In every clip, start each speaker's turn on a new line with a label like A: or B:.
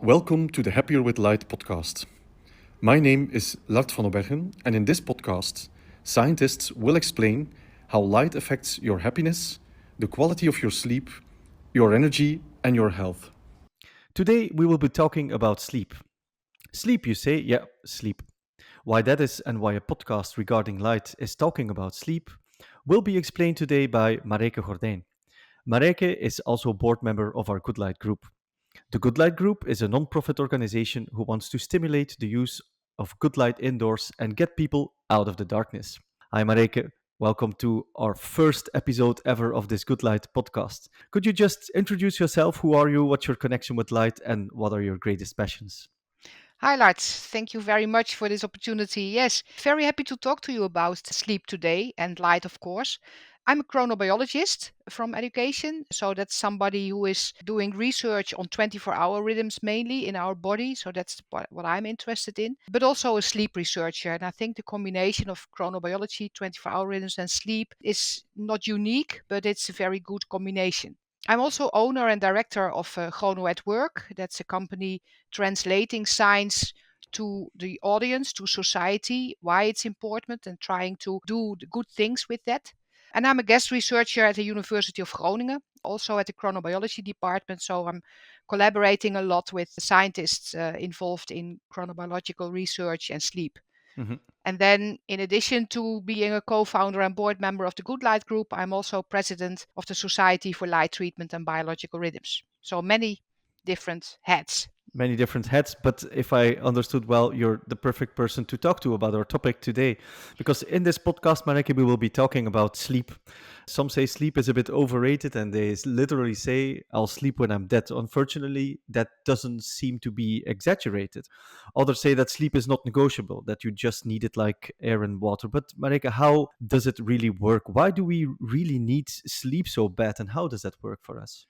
A: Welcome to the Happier with Light podcast. My name is Lard and in this podcast, scientists will explain how light affects your happiness, the quality of your sleep, your energy, and your health.
B: Today we will be talking about sleep. Sleep, you say? Yeah, sleep. Why that is and why a podcast regarding light is talking about sleep will be explained today by Marijke Gordijn. Marijke is also a board member of our Good Light Group. The Good Light Group is a non-profit organization who wants to stimulate the use of good light indoors and get people out of the darkness. Hi Marijke, welcome to our first episode ever of this Good Light podcast. Could you just introduce yourself? Who are you? What's your connection with light? And what are your greatest passions?
C: Hi, Lard. Thank you very much for this opportunity. Yes, very happy to talk to you about sleep today and light, of course. I'm a chronobiologist from education. So that's somebody who is doing research on 24-hour rhythms mainly in our body. So that's what I'm interested in, but also a sleep researcher. And I think the combination of chronobiology, 24-hour rhythms, and sleep is not unique, but it's a very good combination. I'm also owner and director of Chrono at Work. That's a company translating science to the audience, to society, why it's important, and trying to do the good things with that. And I'm a guest researcher at the University of Groningen, also at the chronobiology department. So I'm collaborating a lot with scientists involved in chronobiological research and sleep.
B: Mhm.
C: And then, in addition to being a co founder and board member of the Good Light Group, I'm also president of the Society for Light Treatment and Biological Rhythms. So many different hats.
B: Many different hats, but if I understood well, you're the perfect person to talk to about our topic today. Because in this podcast, Marijke, we will be talking about sleep. Some say sleep is a bit overrated, and they literally say, I'll sleep when I'm dead. Unfortunately, that doesn't seem to be exaggerated. Others say that sleep is not negotiable, that you just need it like air and water. But Marijke, how does it really work? Why do we really need sleep so bad, and how does that work for us?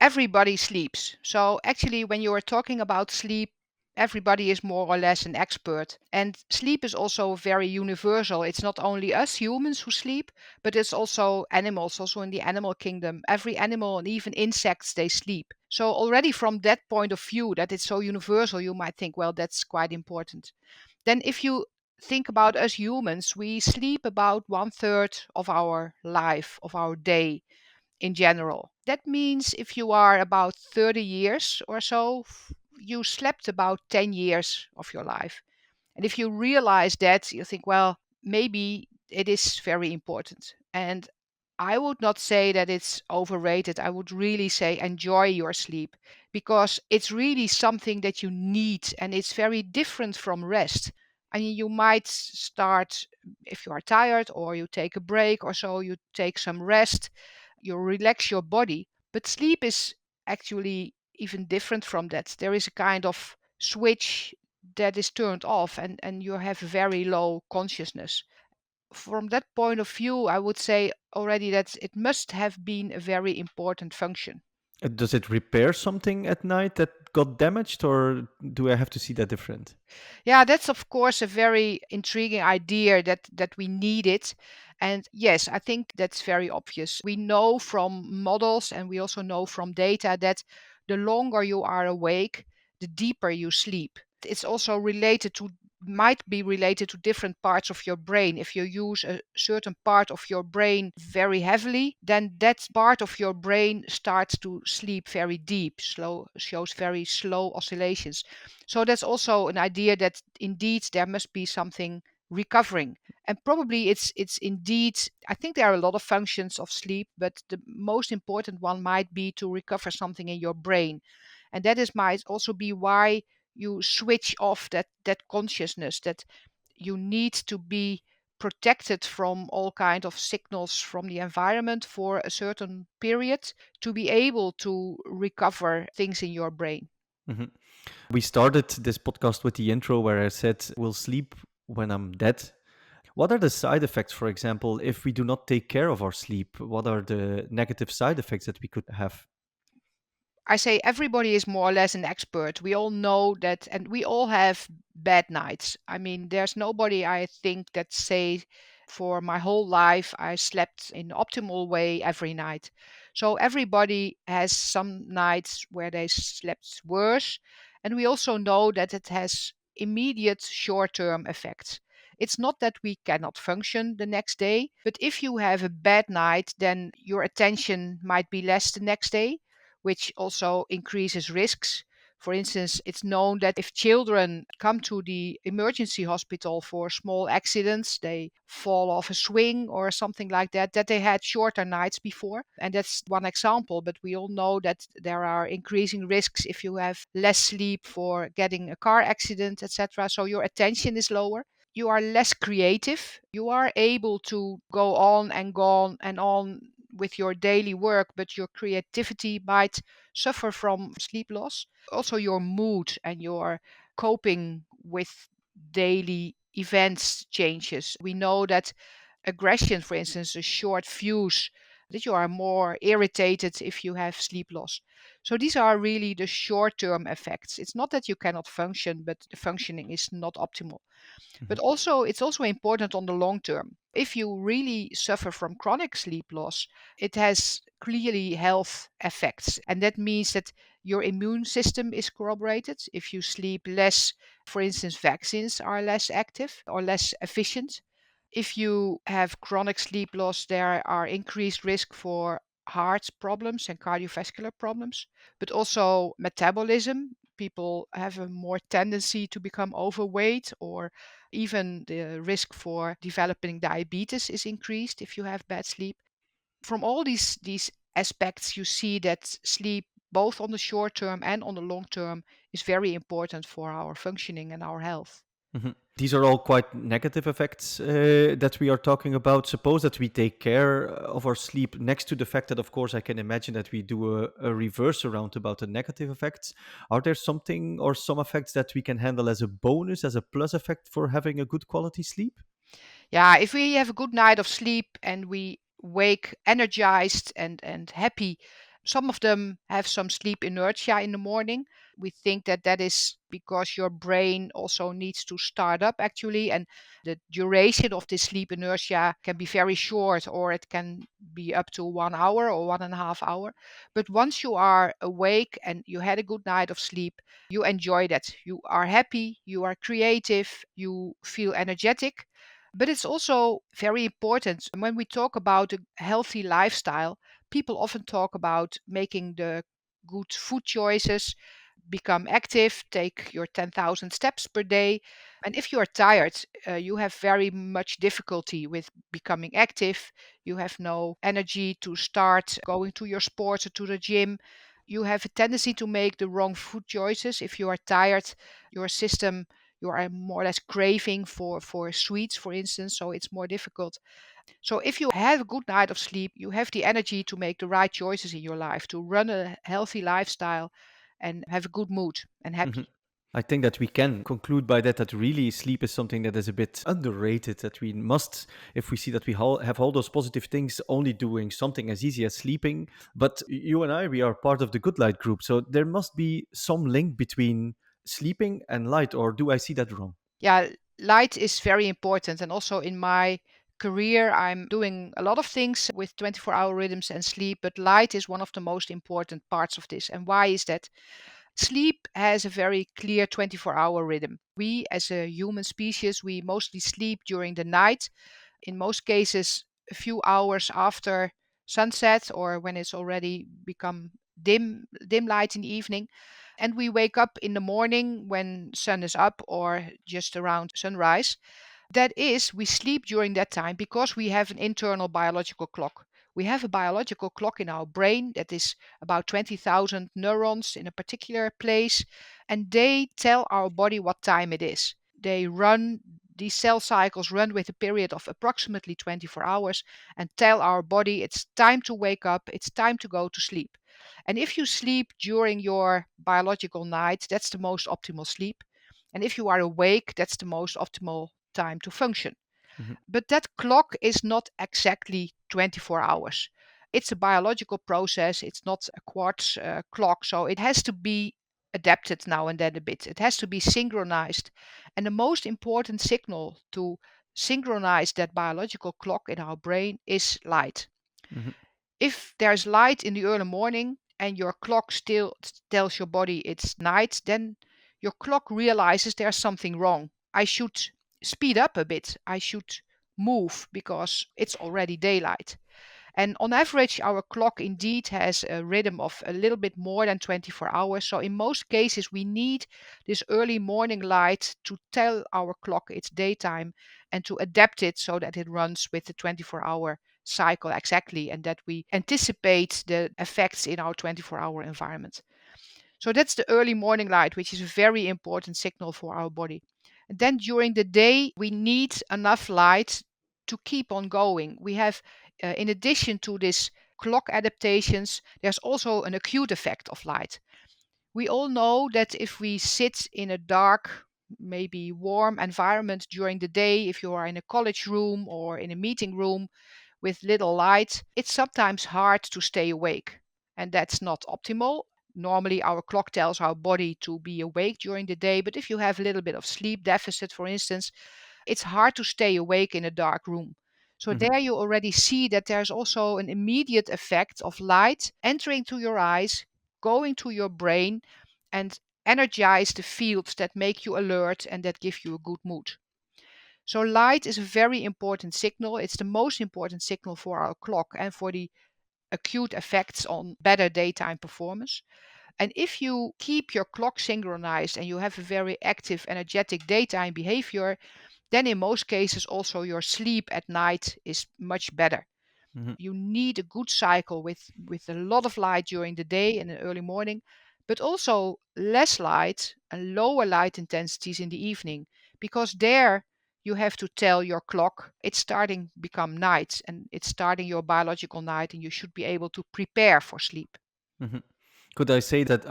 C: Everybody sleeps. So, actually, when you are talking about sleep, everybody is more or less an expert. And sleep is also very universal. It's not only us humans who sleep, but it's also animals, also in the animal kingdom. Every animal and even insects, they sleep. So, already from that point of view, that it's so universal, you might think, well, that's quite important. Then, if you think about us humans, we sleep about one third of our life, of our day in general. That means if you are about 30 years or so, you slept about 10 years of your life. And if you realize that, you think, well, maybe it is very important. And I would not say that it's overrated. I would really say enjoy your sleep because it's really something that you need and it's very different from rest. I mean, you might start if you are tired or you take a break or so, you take some rest, you relax your body. But sleep is actually even different from that. There is a kind of switch that is turned off and you have very low consciousness. From that point of view, I would say already that it must have been a very important function.
B: Does it repair something at night that got damaged, or do I have to see that different?
C: Yeah, that's of course a very intriguing idea that we need it. And yes, I think that's very obvious. We know from models and we also know from data that the longer you are awake, the deeper you sleep. It's also related to might be related to different parts of your brain. If you use a certain part of your brain very heavily, then that part of your brain starts to sleep very deep, slow, shows very slow oscillations. So that's also an idea that indeed there must be something recovering. And probably it's indeed, I think there are a lot of functions of sleep, but the most important one might be to recover something in your brain. And that is might also be why you switch off that consciousness, that you need to be protected from all kind of signals from the environment for a certain period to be able to recover things in your brain.
B: Mhm. We started this podcast with the intro where I said, we'll sleep when I'm dead. What are the side effects, for example, if we do not take care of our sleep? What are the negative side effects that we could have?
C: I say everybody is more or less an expert. We all know that, and we all have bad nights. I mean, there's nobody I think that say for my whole life I slept in optimal way every night. So everybody has some nights where they slept worse, And we also know that it has immediate short-term effects. It's not that we cannot function the next day, but if you have a bad night, then your attention might be less the next day, which also increases risks. For instance, it's known that if children come to the emergency hospital for small accidents, they fall off a swing or something like that, that they had shorter nights before. And that's one example, but we all know that there are increasing risks if you have less sleep for getting a car accident, etc. So your attention is lower. You are less creative. You are able to go on and go on and on with your daily work, but your creativity might suffer from sleep loss. Also, your mood and your coping with daily events changes. We know that aggression, for instance, a short fuse, that you are more irritated if you have sleep loss. So these are really the short-term effects. It's not that you cannot function, but the functioning is not optimal. But also, it's also important on the long term. If you really suffer from chronic sleep loss, it has clearly health effects. And that means that your immune system is corroborated. If you sleep less, for instance, vaccines are less active or less efficient. If you have chronic sleep loss, there are increased risk for heart problems and cardiovascular problems, but also metabolism. People have a more tendency to become overweight, or even the risk for developing diabetes is increased if you have bad sleep. From all these aspects, you see that sleep, both on the short term and on the long term, is very important for our functioning and our health.
B: These are all quite negative effects that we are talking about. Suppose that we take care of our sleep, next to the fact that, of course, I can imagine that we do a reverse around about the negative effects. Are there something or some effects that we can handle as a bonus, as a plus effect for having a good quality sleep?
C: Yeah, if we have a good night of sleep and we wake energized and happy, some of them have some sleep inertia in the morning. We think that that is because your brain also needs to start up actually, and the duration of this sleep inertia can be very short, or it can be up to 1 hour or 1.5 hour. But once you are awake and you had a good night of sleep, you enjoy that. You are happy, you are creative, you feel energetic. But it's also very important when we talk about a healthy lifestyle. People often talk about making the good food choices, become active, take your 10,000 steps per day. And if you are tired, you have very much difficulty with becoming active. You have no energy to start going to your sports or to the gym. You have a tendency to make the wrong food choices. If you are tired, your system, you are more or less craving for sweets, for instance, so it's more difficult. So if you have a good night of sleep, you have the energy to make the right choices in your life, to run a healthy lifestyle and have a good mood and happy.
B: I think that we can conclude by that that really sleep is something that is a bit underrated. That we must, if we see that we have all those positive things, only doing something as easy as sleeping. But you and I, we are part of the Good Light group, so there must be some link between sleeping and light. Or do I see that wrong?
C: Yeah, light is very important. And also in my career, I'm doing a lot of things with 24-hour rhythms and sleep, but light is one of the most important parts of this. And why is that? Sleep has a very clear 24-hour rhythm. We, as a human species, we mostly sleep during the night, in most cases, a few hours after sunset or when it's already become dim light in the evening. And we wake up in the morning when sun is up or just around sunrise. That is, we sleep during that time because we have an internal biological clock. We have a biological clock in our brain that is about 20,000 neurons in a particular place, and they tell our body what time it is. These cell cycles run with a period of approximately 24 hours and tell our body it's time to wake up, it's time to go to sleep. And if you sleep during your biological night, that's the most optimal sleep. And if you are awake, that's the most optimal time to function.
B: Mhm.
C: But that clock is not exactly 24 hours. It's a biological process, it's not a quartz clock. So it has to be adapted now and then a bit. It has to be synchronized. And the most important signal to synchronize that biological clock in our brain is light.
B: Mhm.
C: If there's light in the early morning and your clock still tells your body it's night, then your clock realizes there's something wrong. I should speed up a bit. I should move because it's already daylight. And on average, our clock indeed has a rhythm of a little bit more than 24 hours. So in most cases, we need this early morning light to tell our clock it's daytime and to adapt it so that it runs with the 24-hour cycle exactly, and that we anticipate the effects in our 24-hour environment. So that's the early morning light, which is a very important signal for our body. And then during the day, we need enough light to keep on going. We have, in addition to this clock adaptations, there's also an acute effect of light. We all know that if we sit in a dark, maybe warm environment during the day, if you are in a college room or in a meeting room with little light, it's sometimes hard to stay awake. And that's not optimal. Normally, our clock tells our body to be awake during the day, but if you have a little bit of sleep deficit, for instance, it's hard to stay awake in a dark room. So
B: Mhm.
C: there you already see that there's also an immediate effect of light entering to your eyes, going to your brain, and energize the fields that make you alert and that give you a good mood. So light is a very important signal. It's the most important signal for our clock and for the acute effects on better daytime performance. And if you keep your clock synchronized and you have a very active, energetic daytime behavior, then in most cases also your sleep at night is much better.
B: Mhm.
C: You need a good cycle with a lot of light during the day and the early morning, but also less light and lower light intensities in the evening, because there you have to tell your clock it's starting become night and it's starting your biological night, and you should be able to prepare for sleep.
B: Mhm. Could I say that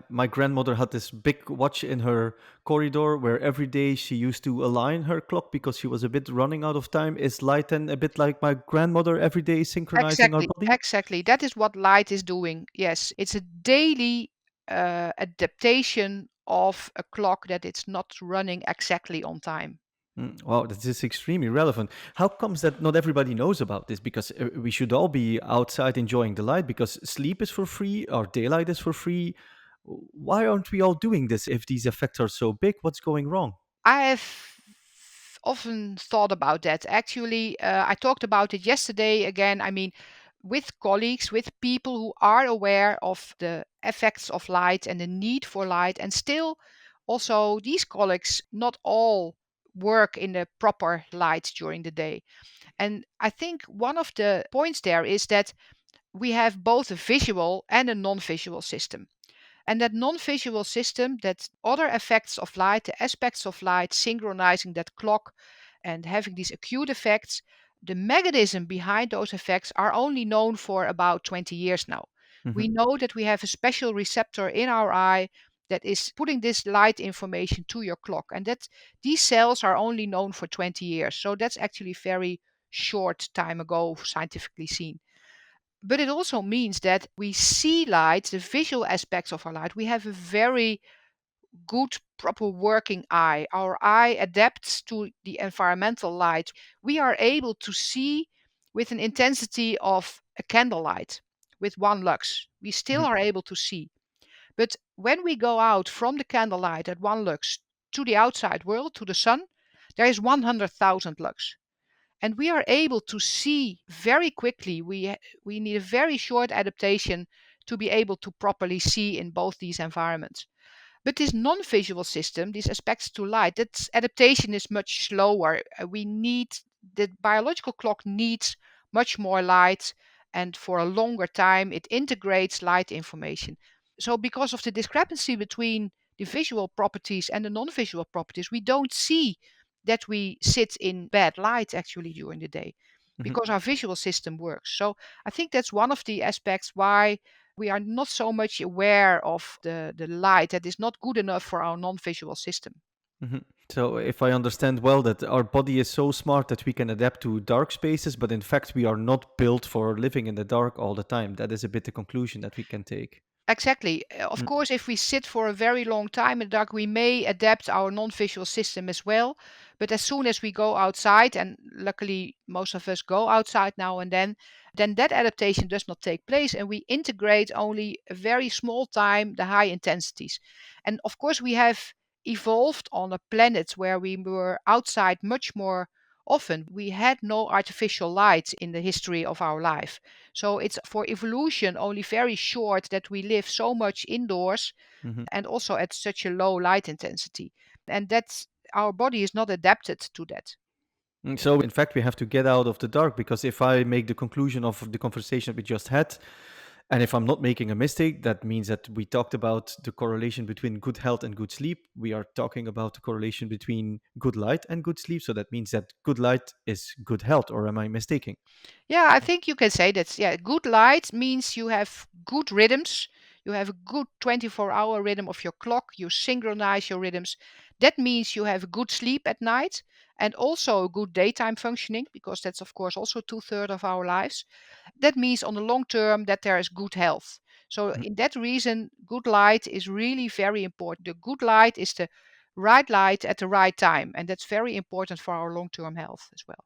B: my grandmother had this big watch in her corridor where every day she used to align her clock because she was a bit running out of time? Is light then a bit like my grandmother every day synchronizing our
C: Exactly,
B: body?
C: exactly. That is what light is doing. Yes, it's a daily adaptation of a clock that it's not running exactly on time.
B: Wow, this is extremely relevant. How comes that not everybody knows about this? Because we should all be outside enjoying the light because sleep is for free, our daylight is for free. Why aren't we all doing this if these effects are so big? What's going wrong?
C: I have often thought about that. Actually, I talked about it yesterday again. I mean, with colleagues, with people who are aware of the effects of light and the need for light, and still also these colleagues, not all work in the proper light during the day. And I think one of the points there is that we have both a visual and a non-visual system. And that non-visual system, that other effects of light, the aspects of light, synchronizing that clock and having these acute effects, the mechanism behind those effects are only known for about 20 years now.
B: Mhm.
C: We know that we have a special receptor in our eye that is putting this light information to your clock, and that these cells are only known for 20 years. So that's actually very short time ago scientifically seen. But it also means that we see light, the visual aspects of our light. We have a very good, proper working eye. Our eye adapts to the environmental light. We are able to see with an intensity of a candlelight with one lux. We still
B: Mhm.
C: are able to see. But when we go out from the candlelight at one lux to the outside world, to the sun, there is 100,000 lux. And we are able to see very quickly. We need a very short adaptation to be able to properly see in both these environments. But this non-visual system, these aspects to light, that adaptation is much slower. We need the biological clock needs much more light, and for a longer time, it integrates light information. So, because of the discrepancy between the visual properties and the non-visual properties, we don't see that we sit in bad light actually during the day,
B: Mhm.
C: because our visual system works. So, I think that's one of the aspects why we are not so much aware of the light that is not good enough for our non-visual system.
B: Mhm. So, if I understand well, that our body is so smart that we can adapt to dark spaces, but in fact, we are not built for living in the dark all the time. That is a bit the conclusion that we can take.
C: Exactly. Of
B: Mm.
C: course, if we sit for a very long time in the dark, we may adapt our non-visual system as well. But as soon as we go outside, and luckily most of us go outside now and then, then that adaptation does not take place, and we integrate only a very small time the high intensities. And of course, we have evolved on a planet where we were outside much more often. We had no artificial light in the history of our life. So it's for evolution only very short that we live so much indoors
B: Mhm.
C: and also at such a low light intensity. And that's our body is not adapted to that.
B: So, in fact, we have to get out of the dark, because if I make the conclusion of the conversation we just had, and if I'm not making a mistake, that means that we talked about the correlation between good health and good sleep. We are talking about the correlation between good light and good sleep. So that means that good light is good health, or am I mistaken?
C: Yeah, I think you can say that. Yeah, good light means you have good rhythms. You have a good 24-hour rhythm of your clock. You synchronize your rhythms. That means you have a good sleep at night and also a good daytime functioning, because that's, of course, also two-thirds of our lives. That means on the long term that there is good health. So,
B: Mm.
C: in that reason, good light is really very important. The good light is the right light at the right time. And that's very important for our long term health as well.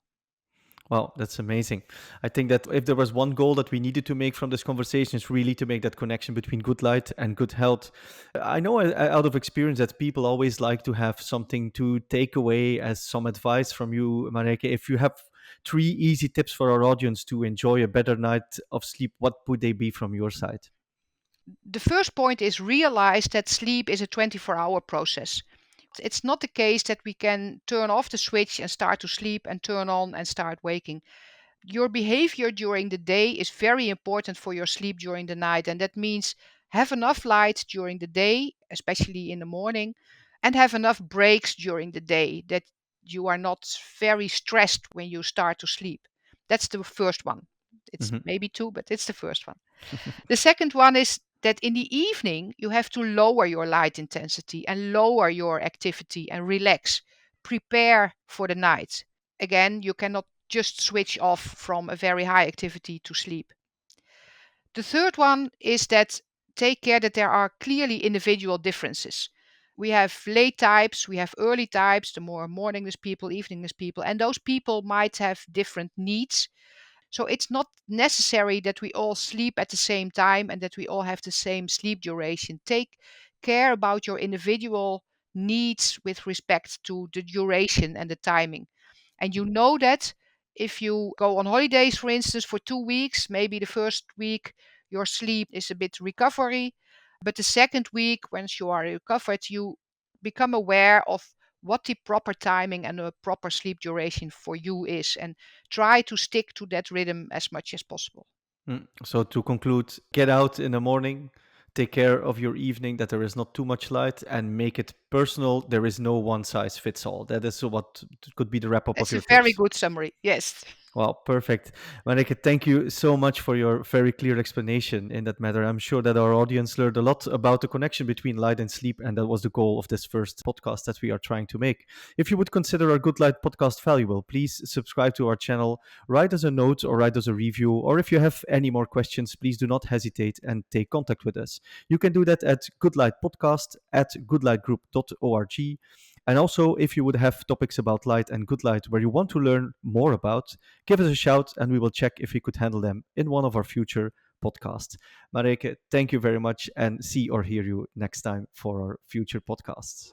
B: Wow, that's amazing. I think that if there was one goal that we needed to make from this conversation, is really to make that connection between good light and good health. I know out of experience that people always like to have something to take away as some advice from you, Marijke. If you have 3 easy tips for our audience to enjoy a better night of sleep, what would they be from your side?
C: The first point is realize that sleep is a 24-hour process. It's not the case that we can turn off the switch and start to sleep and turn on and start waking. Your behavior during the day is very important for your sleep during the night. And that means have enough light during the day, especially in the morning, and have enough breaks during the day that you are not very stressed when you start to sleep. That's the first one. It's
B: Mhm.
C: maybe two, but it's the first one. The second one is that in the evening, you have to lower your light intensity and lower your activity and relax. Prepare for the night. Again, you cannot just switch off from a very high activity to sleep. The third one is that take care that there are clearly individual differences. We have late types, we have early types, the more morningless people, eveningless people, and those people might have different needs. So it's not necessary that we all sleep at the same time and that we all have the same sleep duration. Take care about your individual needs with respect to the duration and the timing. And you know that if you go on holidays, for instance, for 2 weeks, maybe the first week your sleep is a bit recovery. But the second week, once you are recovered, you become aware of what the proper timing and the proper sleep duration for you is, and try to stick to that rhythm as much as possible.
B: So to conclude, get out in the morning, take care of your evening, that there is not too much light, and make it personal. There is no one size fits all. That is what could be the wrap up of
C: That's a
B: your
C: very
B: tips.
C: good summary. Yes.
B: Well, perfect. Marijke, thank you so much for your very clear explanation in that matter. I'm sure that our audience learned a lot about the connection between light and sleep, and that was the goal of this first podcast that we are trying to make. If you would consider our Good Light podcast valuable, please subscribe to our channel, write us a note or write us a review, or if you have any more questions, please do not hesitate and take contact with us. You can do that at goodlightpodcast@goodlightgroup.org. And also, if you would have topics about light and good light where you want to learn more about, give us a shout and we will check if we could handle them in one of our future podcasts. Marijke, thank you very much and see or hear you next time for our future podcasts.